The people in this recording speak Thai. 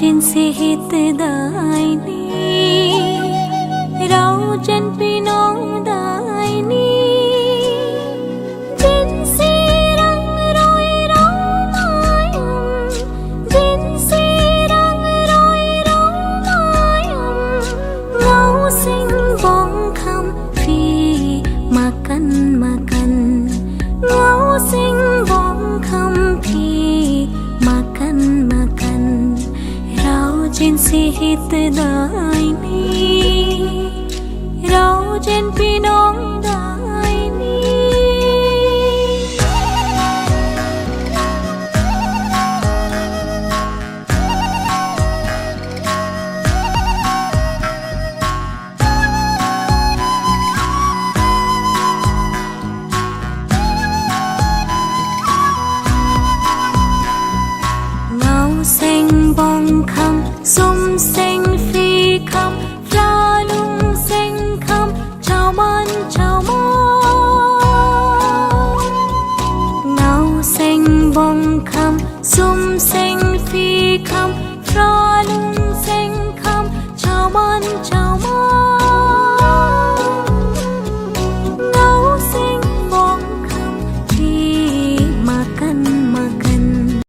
จินสิหิตได้นี้เราจันพี่น้องได้นี้จินสิรังรอยเราไม้จินสิรังรอยเราไม้เงาสิ่งบ้องคำพี่มากันเงาสิ่งบ้องคำพี่มากันเราจินสิหิตได้นี้เราเจนพี่น้อง